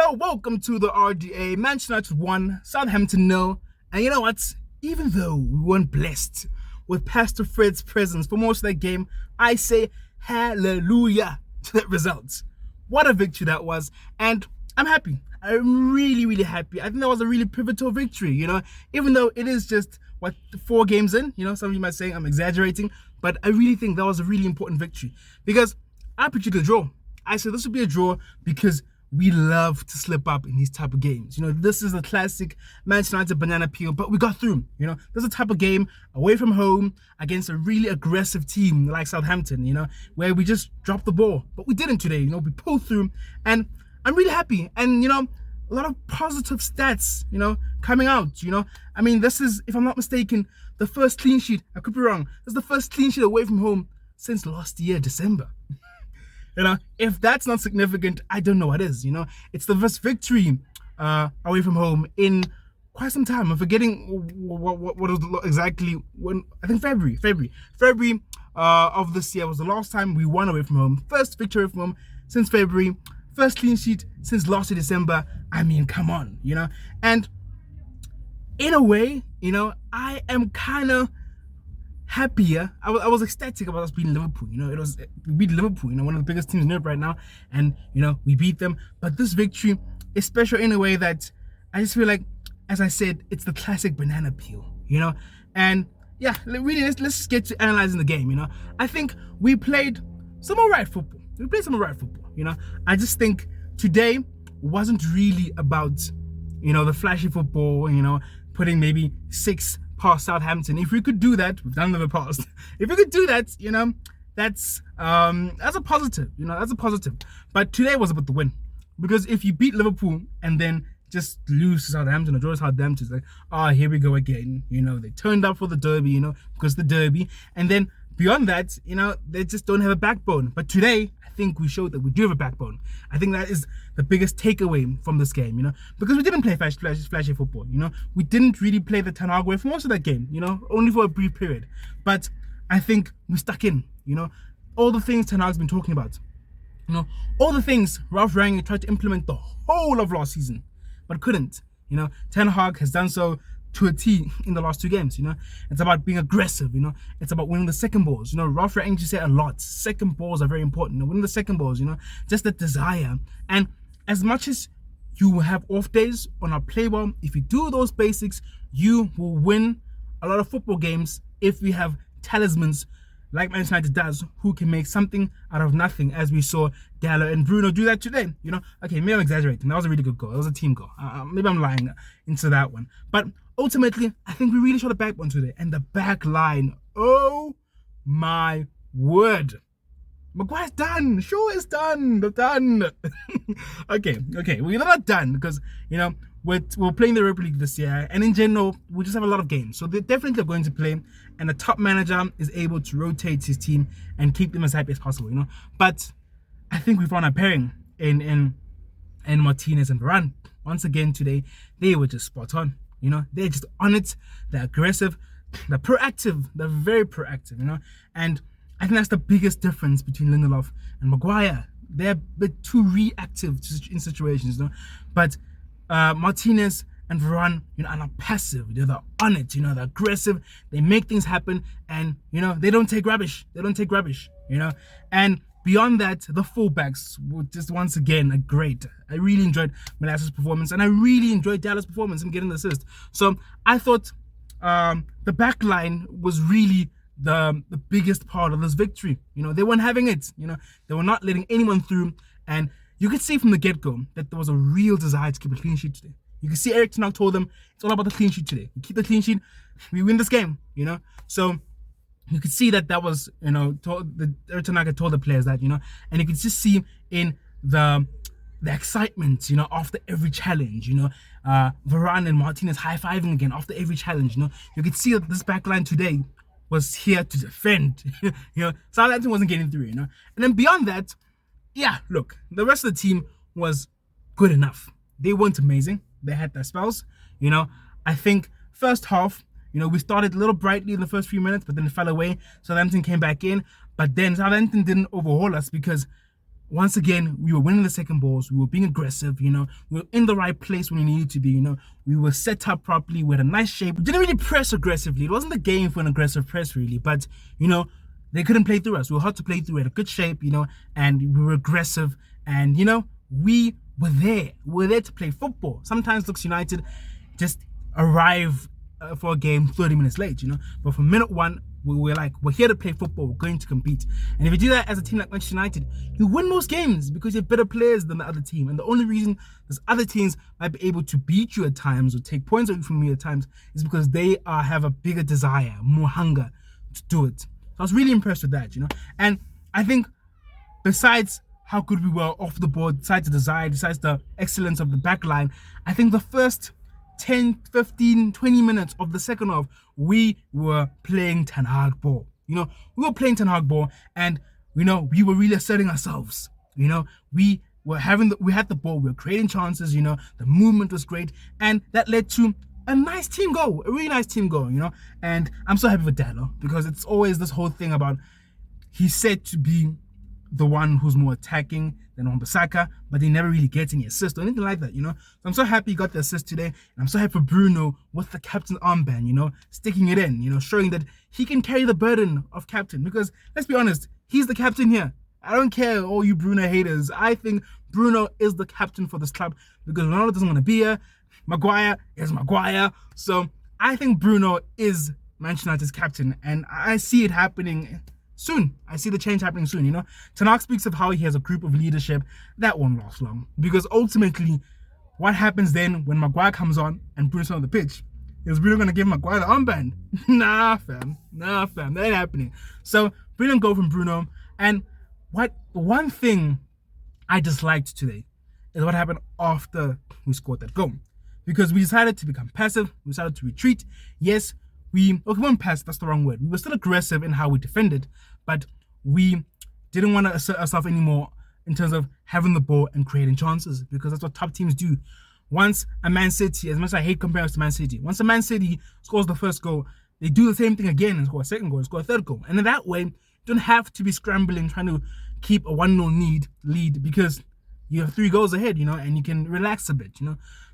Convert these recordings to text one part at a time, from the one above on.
Hello, welcome to the RDA. Manchester United 1, Southampton 0. And you know what? Even though we weren't blessed with Pastor Fred's presence for most of that game, I say hallelujah to that result. What a victory that was. And I'm happy. I'm really happy. I think that was a really pivotal victory, even though it is just, 4 games in, some of you might say I'm exaggerating, but I really think that was a really important victory because I predicted a draw. I said this would be a draw because we love to slip up in these type of games. This is a classic Manchester United banana peel, but we got through. This is a type of game away from home against a really aggressive team like Southampton, where we just dropped the ball. But we didn't today, we pulled through, and I'm really happy. And, a lot of positive stats, coming out, I mean, this is, if I'm not mistaken, the first clean sheet. I could be wrong. This is the first clean sheet away from home since last year, December. If that's not significant, I don't know what is. It's the first victory away from home in quite some time. I'm forgetting what was exactly when. I think February of this year was the last time we won away from home. First victory away from home since February. First clean sheet since last year December. I mean, come on, And in a way, I am kind of happier. I was ecstatic about us beating Liverpool. We beat Liverpool, one of the biggest teams in Europe right now, and we beat them. But this victory is special in a way that I just feel like, as I said, it's the classic banana peel. And yeah, really, let's get to analyzing the game. I think we played some alright football. I just think today wasn't really about the flashy football. Putting maybe 6 past Southampton. If we could do that, we've done it in the past. If we could do that, that's a positive. That's a positive. But today was about the win, because if you beat Liverpool and then just lose to Southampton or draw to Southampton, it's like, here we go again. They turned up for the derby, because the derby, and then beyond that, they just don't have a backbone. But today, I think we showed that we do have a backbone. I think that is the biggest takeaway from this game, because we didn't play flashy football, We didn't really play the Ten Hag way for most of that game, only for a brief period. But I think we stuck in, all the things Ten Hag's been talking about, all the things Ralph Rangnick tried to implement the whole of last season, but couldn't. Ten Hag has done so to a T in the last 2 games. It's about being aggressive. It's about winning the second balls. Ralph Rangnick said a lot. Second balls are very important. Winning the second balls. Just the desire. And as much as you have off days or not play well, if you do those basics, you will win a lot of football games. If we have talismans like Manchester United does, who can make something out of nothing, as we saw Dallo and Bruno do that today. Okay, maybe I'm exaggerating. That was a really good goal. That was a team goal. Maybe I'm lying into that one. But ultimately, I think we really showed a backbone today. And the back line, oh my word. Maguire's done. Sure, it's done. They're done. Okay. We're not done because, we're playing the Europa League this year. And in general, we just have a lot of games. So they're definitely going to play. And the top manager is able to rotate his team and keep them as happy as possible, But I think we found a pairing in Martinez and Varane. Once again today, they were just spot on. They're just on it. They're aggressive. They're proactive. They're very proactive, And I think that's the biggest difference between Lindelof and Maguire. They're a bit too reactive in situations, But Martinez and Varane, are not passive. They're on it, they're aggressive. They make things happen, and they don't take rubbish. And beyond that, the fullbacks were just once again great. I really enjoyed Malassi's performance, and I really enjoyed Dallas' performance in getting the assist. So I thought the back line was really the biggest part of this victory. They weren't having it. They were not letting anyone through, and you could see from the get-go that there was a real desire to keep a clean sheet today. You can see ERIK told them it's all about the clean sheet today. You keep the clean sheet, we win this game. So you could see that was, ERIK had told the players that, and you could just see in the excitement, after every challenge, Varane and Martinez high-fiving again after every challenge, You could see that this backline today was here to defend, Southampton wasn't getting through, And then beyond that, yeah, look, the rest of the team was good enough. They weren't amazing. They had their spells, I think first half, we started a little brightly in the first few minutes, but then it fell away. Southampton came back in, but then Southampton didn't overhaul us because once again, we were winning the second balls. We were being aggressive, we were in the right place when we needed to be, we were set up properly. We had a nice shape. We didn't really press aggressively. It wasn't the game for an aggressive press, really, but, they couldn't play through us. We were hard to play through. We had a good shape, and we were aggressive, and, we were there. We were there to play football. Sometimes Leeds United just arrive for a game 30 minutes late, but from minute one, we're here to play football, we're going to compete. And if you do that as a team like Manchester United, you win most games because you have better players than the other team. And the only reason those other teams might be able to beat you at times or take points away from you at times is because they have a bigger desire, more hunger to do it. So I was really impressed with that, And I think besides how good we were off the board, besides the desire, besides the excellence of the back line, I think the first 10, 15, 20 minutes of the second half, we were playing Ten Hag ball. We were playing Ten Hag ball, and we were really asserting ourselves. We had the ball, we were creating chances. The movement was great, and that led to a nice team goal, a really nice team goal. And I'm so happy for Dalo because it's always this whole thing about he's said to be the one who's more attacking than Wan-Bissaka, but he never really gets any assist or anything like that, So I'm so happy he got the assist today, and I'm so happy for Bruno with the captain's armband, sticking it in, showing that he can carry the burden of captain, because let's be honest, he's the captain here. I don't care, all you Bruno haters. I think Bruno is the captain for this club because Ronaldo doesn't want to be here. Maguire is Maguire. So I think Bruno is Manchester United's captain, and I see it happening soon. I see the change happening soon, Ten Hag speaks of how he has a group of leadership. That won't last long. Because ultimately, what happens then when Maguire comes on and Bruno's on the pitch? Is Bruno going to give Maguire the armband? Nah, fam. That ain't happening. So, brilliant goal from Bruno. And one thing I disliked today is what happened after we scored that goal. Because we decided to become passive. We decided to retreat. Yes, we weren't passive, that's the wrong word. We were still aggressive in how we defended, but we didn't want to assert ourselves anymore in terms of having the ball and creating chances, because that's what top teams do. Once a Man City, as much as I hate comparing us to Man City, once a Man City scores the first goal, they do the same thing again and score a second goal and score a third goal. And in that way, you don't have to be scrambling, trying to keep a 1-0 lead because you have 3 goals ahead, and you can relax a bit,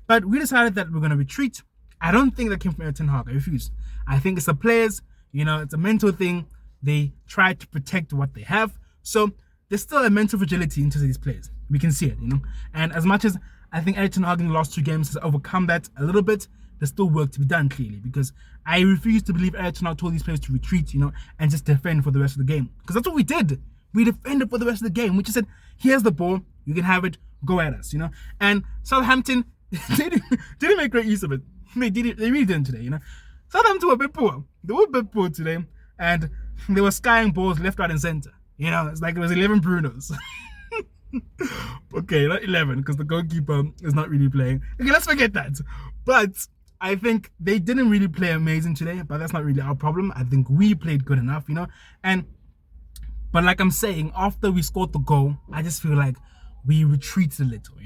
But we decided that we're going to retreat. I don't think that came from Ten Hag. I refuse. I think it's the players, it's a mental thing. They try to protect what they have. So there's still a mental fragility into these players. We can see it, And as much as I think ERIK in the last 2 games has overcome that a little bit, there's still work to be done, clearly, because I refuse to believe ERIK told these players to retreat, and just defend for the rest of the game. Because that's what we did. We defended for the rest of the game. We just said, here's the ball, you can have it, go at us, And Southampton, they didn't make great use of it. They really didn't today, Southampton were a bit poor. They were a bit poor today, and they were skying balls left, right, and center. It's like it was 11 Brunos. Okay, not 11, because the goalkeeper is not really playing. Okay, let's forget that. But I think they didn't really play amazing today, but that's not really our problem. I think we played good enough, But like I'm saying, after we scored the goal, I just feel like we retreated a little,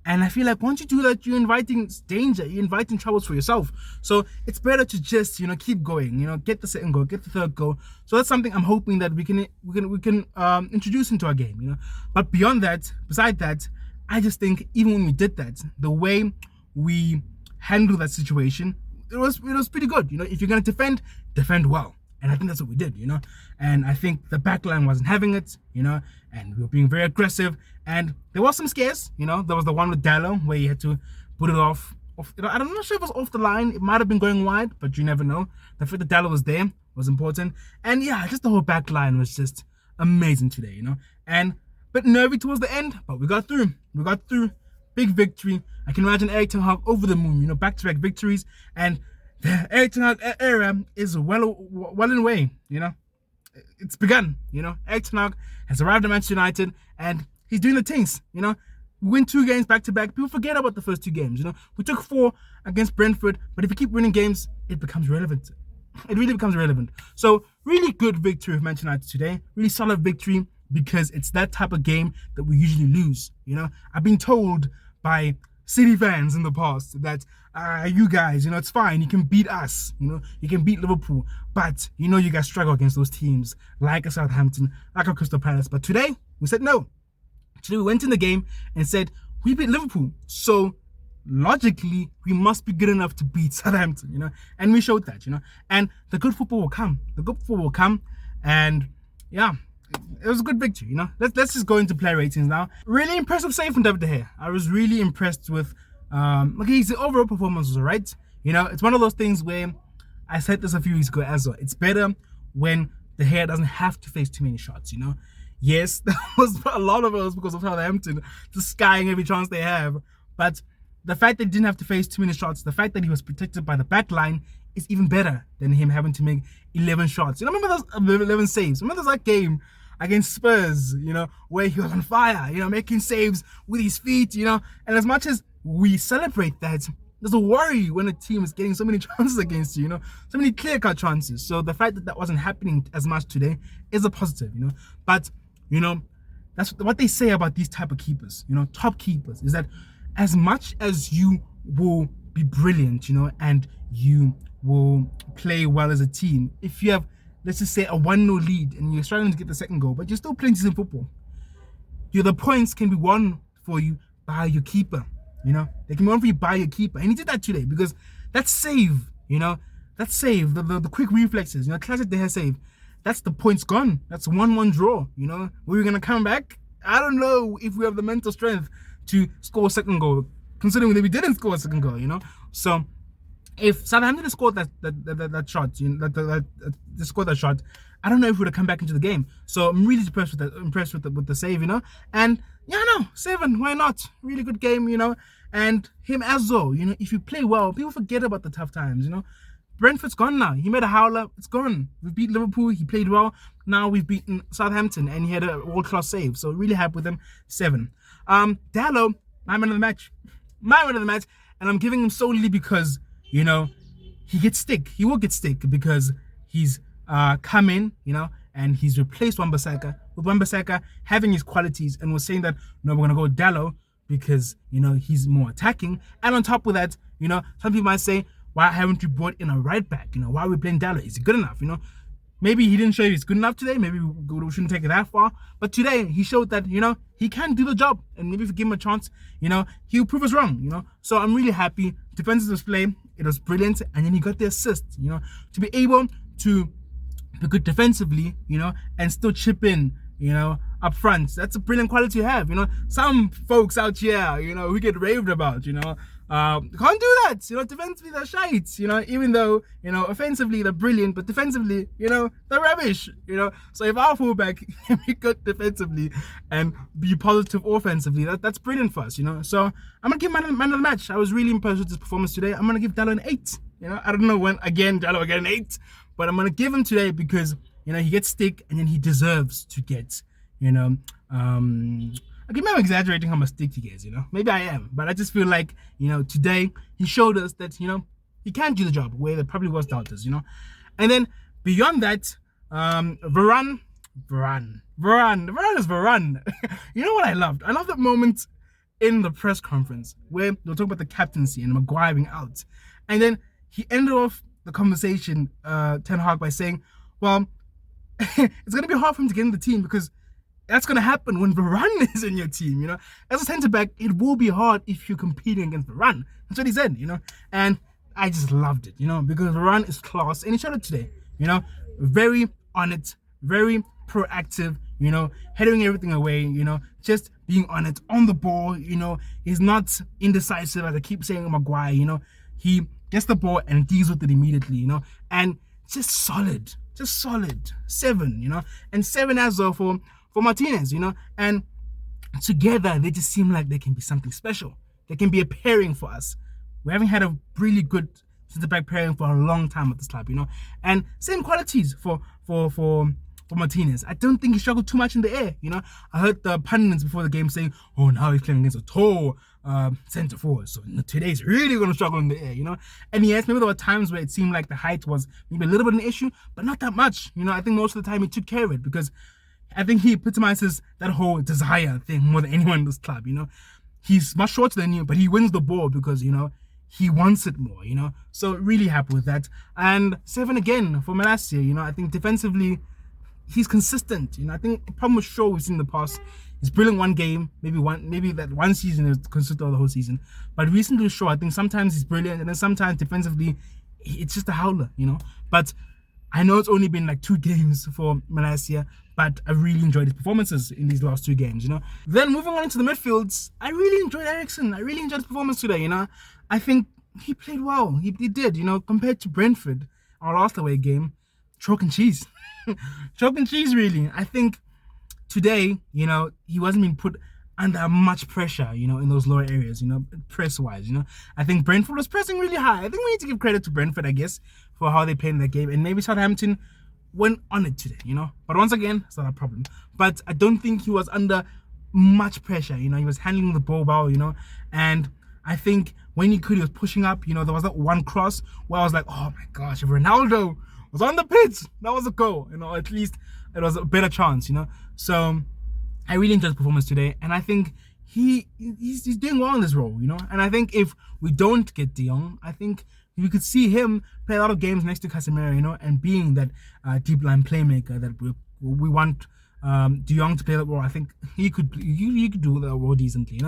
And I feel like once you do that, you're inviting danger, you're inviting troubles for yourself. So it's better to just, keep going, get the second goal, get the third goal. So that's something I'm hoping that we can introduce into our game, But beyond that, beside that, I just think even when we did that, the way we handled that situation, it was pretty good. If you're gonna defend well. And I think that's what we did, And I think the back line wasn't having it, and we were being very aggressive. And there was some scares, There was the one with Dalo where he had to put it off. I'm not sure if it was off the line. It might have been going wide, but you never know. The fact that Dalo was there was important. And yeah, just the whole back line was just amazing today, But nervy towards the end, but we got through. Big victory. I can imagine ERIK Ten Hag over the moon, back-to-back victories. And the ERIK Ten Hag era is well in way, It's begun, ERIK Ten Hag has arrived at Manchester United, and he's doing the things, We win 2 games back-to-back. People forget about the first 2 games, We took 4 against Brentford, but if you keep winning games, it becomes relevant. It really becomes relevant. So, really good victory of Manchester United today. Really solid victory, because it's that type of game that we usually lose, I've been told by City fans in the past that you guys, it's fine, you can beat us, you can beat Liverpool, but you guys struggle against those teams like a Southampton, like a Crystal Palace. But today we said no. Today we went in the game and said, we beat Liverpool, so logically we must be good enough to beat Southampton, and we showed that, and the good football will come. And yeah, it was a good victory, Let's just go into player ratings now. Really impressed with save from David De Gea. I was really impressed with his overall performance was alright. It's one of those things where I said this a few weeks ago as well. It's better when De Gea doesn't have to face too many shots, Yes, that was a lot of it was because of Southampton just skying every chance they have. But the fact that he didn't have to face too many shots, the fact that he was protected by the back line is even better than him having to make 11 shots. Remember those 11 saves? Remember that game against Spurs, where he was on fire, making saves with his feet, And as much as we celebrate that, there's a worry when a team is getting so many chances against you, so many clear-cut chances. So the fact that that wasn't happening as much today is a positive, But, that's what they say about these type of keepers, top keepers, is that as much as you will be brilliant, and you will play well as a team, if you have, let's just say, a 1-0 lead and you're struggling to get the second goal, but you're still playing decent football, the points can be won for you by your keeper. They can be won for you by your keeper. And he did that today because that save, that save, the quick reflexes, classic De Gea save, that's the points gone. That's 1-1 draw, We're going to come back. I don't know if we have the mental strength to score a second goal, considering that we didn't score a second goal, So if Southampton had scored that shot, they scored that shot, I don't know if we would have come back into the game. So I'm really impressed with the save, And yeah, no, 7, why not? Really good game, And him as well, if you play well, people forget about the tough times, Brentford's gone now. He made a howler, it's gone. We beat Liverpool, he played well. Now we've beaten Southampton and he had a world-class save. So really happy with him. 7. Dallo, my man of the match. And I'm giving him solely because, he gets stick. He will get stick because he's come in, and he's replaced Wan-Bissaka. With Wan-Bissaka having his qualities, and we're saying that, no, we're going to go with Dallo because, he's more attacking. And on top of that, some people might say, why haven't you brought in a right back? Why are we playing Dallo? Is he good enough? Maybe he didn't show you he's good enough today. Maybe we shouldn't take it that far. But today, he showed that, he can do the job. And maybe if you give him a chance, he'll prove us wrong, So I'm really happy. Defensive display, it was brilliant. And then he got the assist, to be able to be good defensively, and still chip in, up front. That's a brilliant quality to have, Some folks out here, who get raved about, can't do that, defensively they're shite, even though, offensively they're brilliant, but defensively, they're rubbish, So if our fullback can be good defensively and be positive offensively, that's brilliant for us, So I'm gonna give man of the match. I was really impressed with his performance today. I'm gonna give Dallo an 8, I don't know when, again, Dallo will get an 8, but I'm gonna give him today because, he gets stick and then he deserves to get, maybe I'm exaggerating how much stick he gets, Maybe I am, but I just feel like, today he showed us that, he can do the job where there probably was doubters, And then beyond that, Varane is Varane. You know what I loved? I love that moment in the press conference where they'll talk about the captaincy and Maguire being out. And then he ended off the conversation, Ten Hag, by saying, well, it's going to be hard for him to get in the team because that's going to happen when Varane is in your team, As a centre-back, it will be hard if you're competing against Varane. That's what he said, And I just loved it, because Varane is class. And he showed it today, Very on it, very proactive, heading everything away, just being on it, on the ball, He's not indecisive, as I keep saying, Maguire, He gets the ball and deals with it immediately, And just solid. 7, And 7 as well for Martinez, and together they just seem like they can be something special. They can be a pairing for us. We haven't had a really good centre-back pairing for a long time at this club, and same qualities for Martinez. I don't think he struggled too much in the air, I heard the pundits before the game saying, oh, now he's playing against a tall centre forward, so today's really going to struggle in the air, And yes, maybe there were times where it seemed like the height was maybe a little bit an issue, but not that much, I think most of the time he took care of it because I think he epitomizes that whole desire thing more than anyone in this club, He's much shorter than you, but he wins the ball because, he wants it more, So really happy with that. And 7 again for Malacia, I think defensively, he's consistent, I think the problem with Shaw we've seen in the past He's brilliant one game, maybe that one season is consistent of the whole season. But recently, sure, I think sometimes he's brilliant, and then sometimes defensively, it's just a howler, But I know it's only been like 2 games for Malaysia, but I really enjoyed his performances in these last 2 games, Then moving on into the midfields, I really enjoyed Eriksen. I really enjoyed his performance today, I think he played well. He did, compared to Brentford, our last away game, chalk and cheese. Chalk and cheese, really. I think today, he wasn't being put under much pressure, in those lower areas, press-wise, I think Brentford was pressing really high. I think we need to give credit to Brentford, I guess, for how they played in that game. And maybe Southampton went on it today, But once again, it's not a problem. But I don't think he was under much pressure, He was handling the ball well, And I think when he was pushing up, there was that one cross where I was like, oh my gosh, if Ronaldo was on the pitch, that was a goal, at least it was a better chance, So I really enjoyed his performance today, and I think he's doing well in this role, And I think if we don't get De Jong, I think we could see him play a lot of games next to Casemiro, and being that deep line playmaker that we want De Jong to play that role. I think he could do that role decently,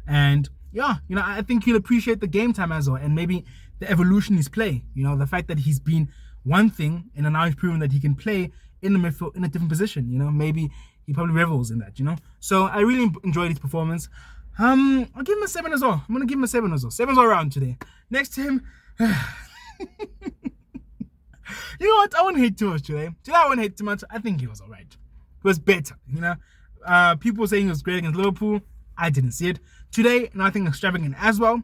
And yeah, I think he'll appreciate the game time as well, and maybe the evolution in his play. The fact that he's been one thing, and now he's proven that he can play in the midfield in a different position. Maybe he probably revels in that. So I really enjoyed his performance. I'll give him a 7 as well. I'm gonna give him a 7 as well. 7's all around today. Next to him, you know what? I won't hate too much today. I won't hate too much. I think he was alright. He was better. People saying he was great against Liverpool. I didn't see it today. Nothing extravagant as well.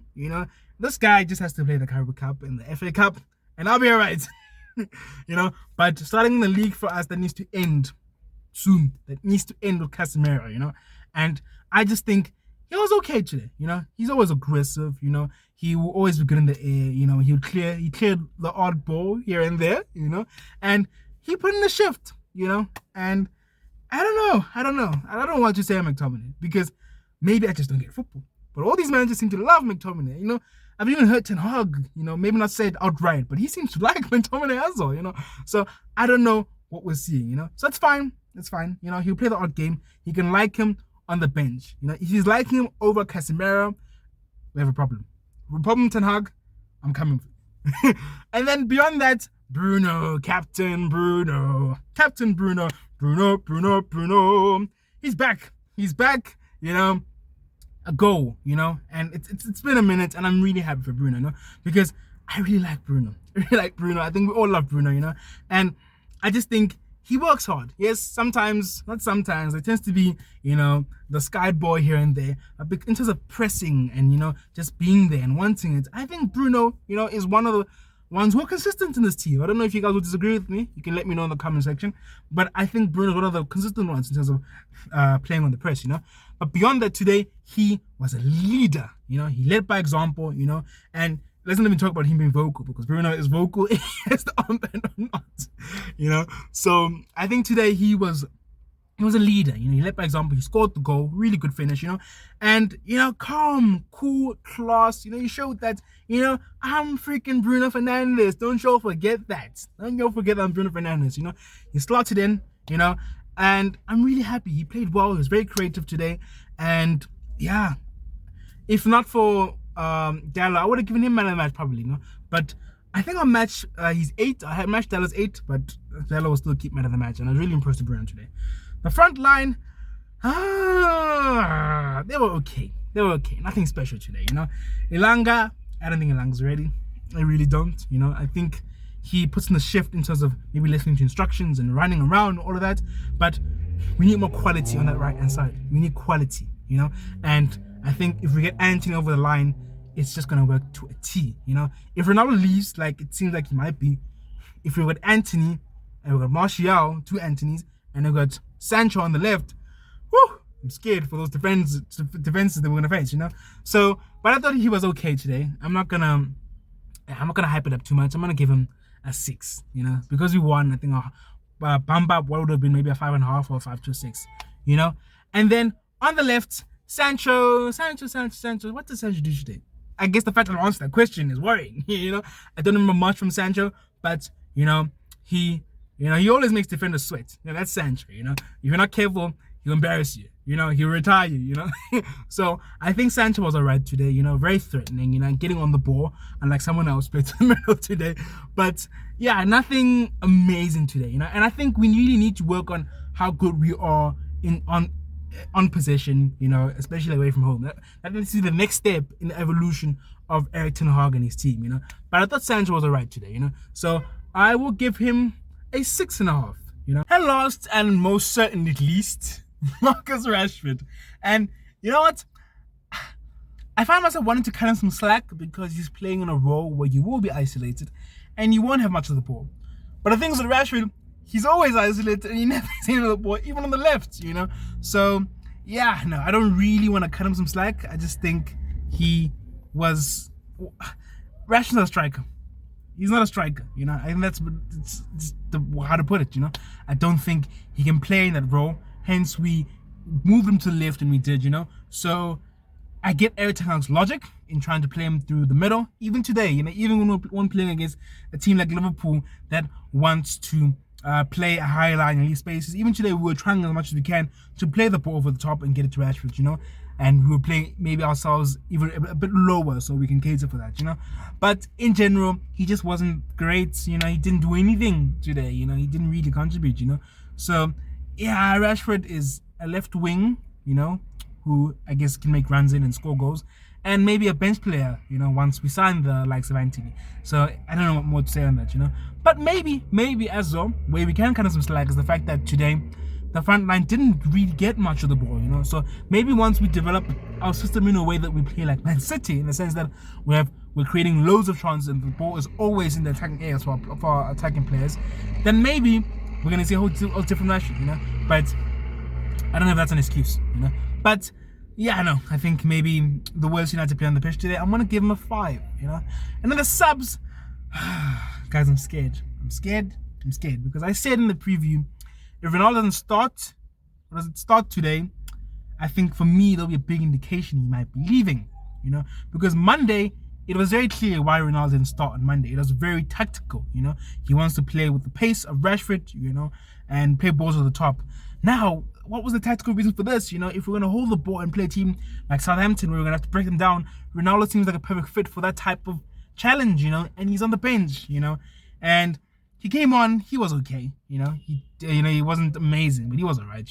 This guy just has to play the Carabao Cup and the FA Cup, and I'll be alright. But starting in the league for us, that needs to end soon. That needs to end with Casemiro, And I just think he was okay today, He's always aggressive, He will always be good in the air, He cleared the odd ball here and there, And he put in the shift, And I don't know what to say on McTominay, because maybe I just don't get football. But all these managers seem to love McTominay, I've even heard Ten Hag, maybe not say it outright, but he seems to like McTominay as well, So I don't know what we're seeing, So it's fine. It's fine. He'll play the odd game. He can like him on the bench. If he's liking him over Casemiro, we have a problem. Problem, Ten Hag, I'm coming for you. And then beyond that, Bruno, Captain Bruno. Bruno. He's back. A goal, and it's been a minute, and I'm really happy for Bruno, because I really like Bruno. I think we all love Bruno, and I just think he works hard. Yes, not sometimes. It tends to be, the sky boy here and there. But in terms of pressing and, just being there and wanting it, I think Bruno, is one of the ones who are consistent in this team. I don't know if you guys will disagree with me. You can let me know in the comment section. But I think Bruno is one of the consistent ones in terms of playing on the press, But beyond that, today, he was a leader. He led by example, and let's not even talk about him being vocal, because Bruno is vocal. He has the armband or not, So I think today he was a leader. He led by example. He scored the goal, really good finish, and calm, cool, class. He showed that, I'm freaking Bruno Fernandes. Don't you all forget that. Don't you all forget that I'm Bruno Fernandes. He slotted in, and I'm really happy. He played well. He was very creative today, and yeah, if not for Dalla, I would have given him man of the match probably, But I think on match he's 8. I had matched Dalla's 8, but Dalla will still keep man of the match, and I was really impressed with Bruno today. The front line, they were okay. Nothing special today, Elanga, I don't think Elanga's ready. I really don't, I think he puts in the shift in terms of maybe listening to instructions and running around, all of that. But we need more quality on that right-hand side. We need quality, And I think if we get Anthony over the line, it's just going to work to a T, If Ronaldo leaves, like it seems like he might be, if we got Anthony, and we got Martial, 2 Anthonys, and we got Sancho on the left, whew, I'm scared for those defenses that we're going to face, So, but I thought he was okay today. I'm not gonna hype it up too much. I'm going to give him a 6, Because we won, I think bump up what would have been maybe a 5.5 or 5 to 6, And then on the left, Sancho. What did Sancho do today? I guess the fact that I answered that question is worrying. I don't remember much from Sancho, but he always makes defenders sweat. That's Sancho. If you're not careful, he'll embarrass you. he'll retire you. So I think Sancho was alright today, very threatening, getting on the ball, unlike someone else played to the middle today. But yeah, nothing amazing today, and I think we really need to work on how good we are on possession, especially away from home. That needs to be the next step in the evolution of ERIK ten Hag and his team, But I thought Sancho was alright today, So I will give him a 6.5, And last and most certainly least, Marcus Rashford. And you know what? I find myself wanting to cut him some slack because he's playing in a role where you will be isolated and you won't have much of the ball. But the thing is with Rashford, he's always isolated and he never sees the ball, even on the left, So, yeah, no, I don't really want to cut him some slack. I just think Rashford's not a striker. He's not a striker, I think that's how to put it, I don't think he can play in that role. Hence, we moved him to the left and we did, So, I get ERIK ten Hag's logic in trying to play him through the middle. Even today, even when playing against a team like Liverpool that wants to play a high line and leave spaces. Even today, we were trying as much as we can to play the ball over the top and get it to Rashford, And we were playing maybe ourselves even a bit lower so we can cater for that, But in general, he just wasn't great, He didn't do anything today, He didn't really contribute, So, yeah, Rashford is a left wing, who I guess can make runs in and score goals. And maybe a bench player, once we sign the likes of Antony. So I don't know what more to say on that, But maybe as well, where we can cut some slack is the fact that today the front line didn't really get much of the ball, So maybe once we develop our system in a way that we play like Man City, in the sense that we're creating loads of chances and the ball is always in the attacking areas for our attacking players, then maybe we're going to see a whole different Rashford, But I don't know if that's an excuse, But yeah, no, I think maybe the worst United play on the pitch today, I'm going to give him a 5, And then the subs, guys, I'm scared. I'm scared because I said in the preview, if Ronaldo doesn't start today, I think for me, there'll be a big indication he might be leaving, Because Monday, it was very clear why Ronaldo didn't start on Monday. It was very tactical, He wants to play with the pace of Rashford, and play balls at the top. Now, what was the tactical reason for this? If we're going to hold the ball and play a team like Southampton, where we're going to have to break them down, Ronaldo seems like a perfect fit for that type of challenge, and he's on the bench, and he came on, he was okay, he wasn't amazing, but he was alright,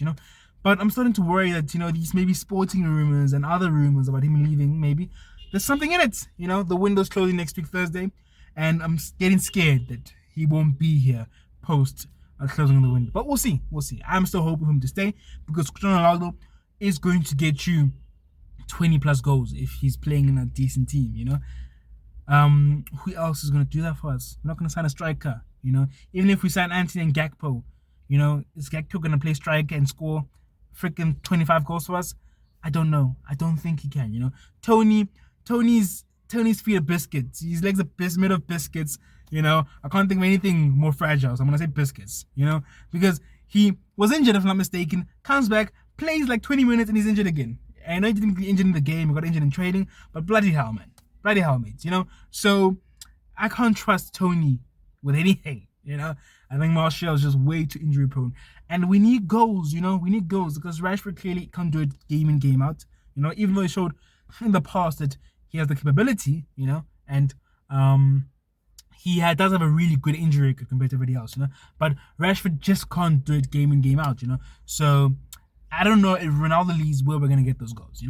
But I'm starting to worry that, these maybe sporting rumors and other rumors about him leaving, maybe there's something in it, the window's closing next week, Thursday, and I'm getting scared that he won't be here post closing the window. But we'll see. I'm still hoping for him to stay because Cristiano Ronaldo is going to get you 20 plus goals if he's playing in a decent team, Who else is going to do that for us? We're not going to sign a striker, Even if we sign Antony and Gakpo, is Gakpo going to play striker and score freaking 25 goals for us? I don't know. I don't think he can, Tony's feet are biscuits. His legs are made of biscuits. I can't think of anything more fragile, so I'm going to say biscuits, because he was injured, if I'm not mistaken, comes back, plays like 20 minutes, and he's injured again. I know he didn't get injured in the game, he got injured in training, but bloody hell, man. Bloody hell, mates, So, I can't trust Tony with anything, I think Martial is just way too injury prone. And we need goals, we need goals, because Rashford clearly can't do it game in, game out, even though he showed in the past that he has the capability, and, he does have a really good injury record compared to everybody else, But Rashford just can't do it game in, game out, So I don't know if Ronaldo leaves where we're going to get those goals,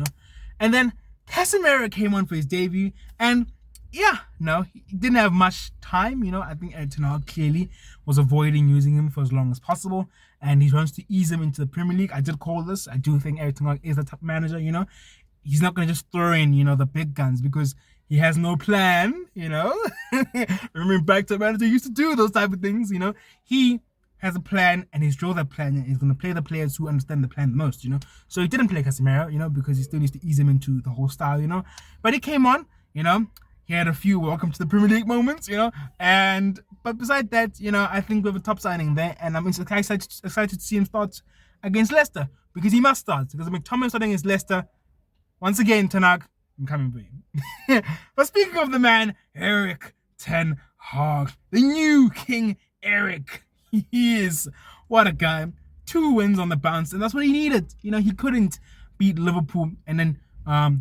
And then Casemiro came on for his debut, and yeah, no, he didn't have much time, I think ERIK ten Hag clearly was avoiding using him for as long as possible, and he wants to ease him into the Premier League. I did call this. I do think ERIK ten Hag is the top manager, He's not going to just throw in, the big guns because he has no plan, Remember back to manager used to do those type of things, He has a plan and he's drawn that plan and he's going to play the players who understand the plan the most, So he didn't play Casemiro, because he still needs to ease him into the whole style, But he came on, he had a few welcome to the Premier League moments, but besides that, I think we have a top signing there and I'm excited to see him start against Leicester because he must start because McTominay starting against Leicester. Once again, ten Hag, I'm coming for you. But speaking of the man, ERIK ten Hag, the new King ERIK. He is. What a guy. 2 wins on the bounce, and that's what he needed. You know, he couldn't beat Liverpool and then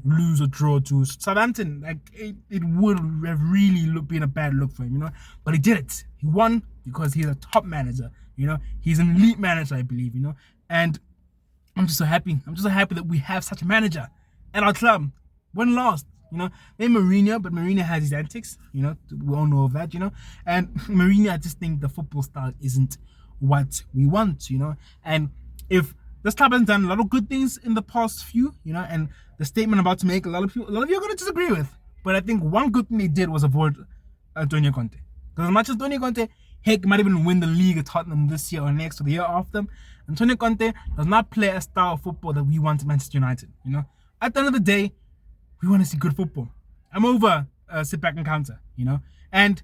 lose or draw to Southampton. Like it would have really been a bad look for him, you know. But he did it. He won because he's a top manager. You know, he's an elite manager, I believe. You know, and I'm just so happy. I'm just so happy that we have such a manager at our club. When last, you know, maybe Mourinho, but Mourinho has his antics. You know, we all know of that. You know, and Mourinho, I just think the football style isn't what we want. You know, and if this club has done a lot of good things in the past few, you know, and the statement I'm about to make, a lot of you are going to disagree with. But I think one good thing they did was avoid Antonio Conte. Because as much as Antonio Conte, heck, might even win the league at Tottenham this year or next or the year after, Antonio Conte does not play a style of football that we want at Manchester United. You know, at the end of the day, we want to see good football. I'm over sit back and counter, you know, and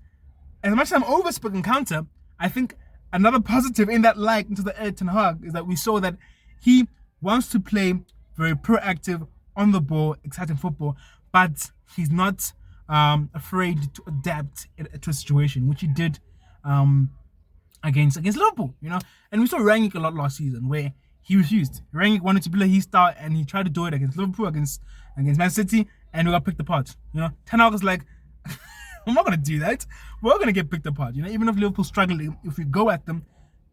as much as I'm over sit back and counter, I think another positive in that light into the Erik ten Hag is that we saw that he wants to play very proactive, on the ball, exciting football, but he's not afraid to adapt to a situation, which he did against Liverpool, you know. And we saw Rangnick a lot last season where he refused. Rangnick wanted to play his style and he tried to do it against Liverpool, against Man City, and we got picked apart. You know, Ten Hag was like, I'm not gonna do that. We're gonna get picked apart. You know, even if Liverpool struggle, if we go at them,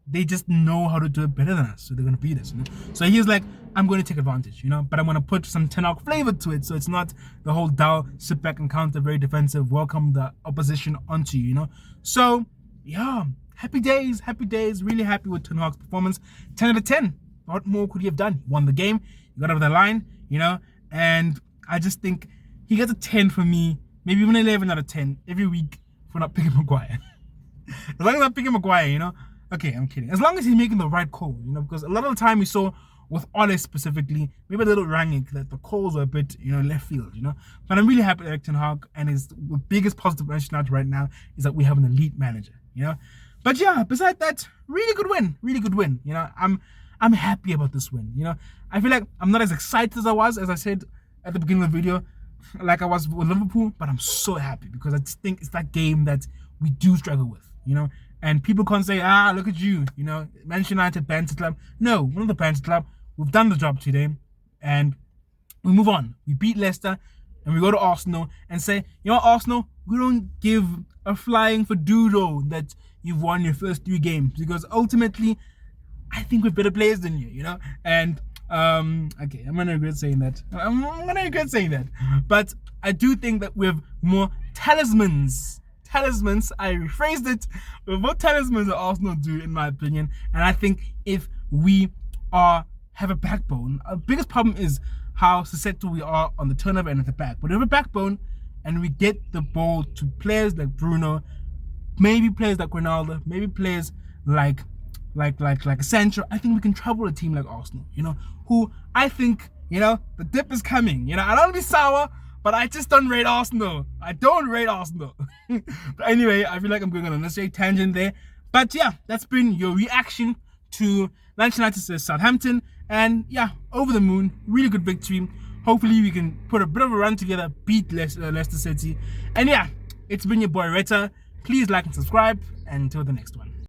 they just know how to do it better than us, so they're gonna beat us. You know? So he was like, I'm going to take advantage, you know, but I'm going to put some Ten Hag flavor to it, so it's not the whole dull sit back and counter, very defensive, welcome the opposition onto you, you know. So yeah, happy days, really happy with Ten Hag's performance. 10 out of 10. What more could he have done? He won the game, he got over the line, you know, and I just think he gets a 10 for me, maybe even 11 out of 10 every week for not picking Maguire. As long as I'm picking Maguire, you know. Okay, I'm kidding. As long as he's making the right call, you know, because a lot of the time we saw with Ole specifically, maybe a little Rangnick, that the calls were a bit, you know, left field, you know. But I'm really happy with Erik ten Hag, and the biggest positive mention out right now is that we have an elite manager, you know. But yeah, besides that, really good win, you know. I'm happy about this win, you know. I feel like I'm not as excited as I was, as I said at the beginning of the video, like I was with Liverpool, but I'm so happy because I just think it's that game that we do struggle with, you know. And people can't say, look at you, you know, Manchester United Banter Club. No, we're not the Banter Club. We've done the job today, and we move on. We beat Leicester, and we go to Arsenal and say, you know, Arsenal, we don't give a flying for doodle that you've won your first 3 games, because ultimately, I think we're better players than you, you know. And okay, I'm gonna regret saying that. But I do think that we have more talismans. I rephrased it. We have more talismans that Arsenal do, in my opinion. And I think if we have a backbone, our biggest problem is how susceptible we are on the turnover and at the back. But we have a backbone, and we get the ball to players like Bruno, maybe players like Ronaldo, maybe players like Sancho. I think we can trouble a team like Arsenal, you know, who I think, you know, the dip is coming. You know, I don't want to be sour, but I just don't rate Arsenal. But anyway, I feel like I'm going on a necessary tangent there. But yeah, that's been your reaction to Manchester United vs Southampton. And yeah, over the moon, really good victory. Hopefully we can put a bit of a run together, beat Leicester City. And yeah, it's been your boy Retta. Please like and subscribe, and until the next one.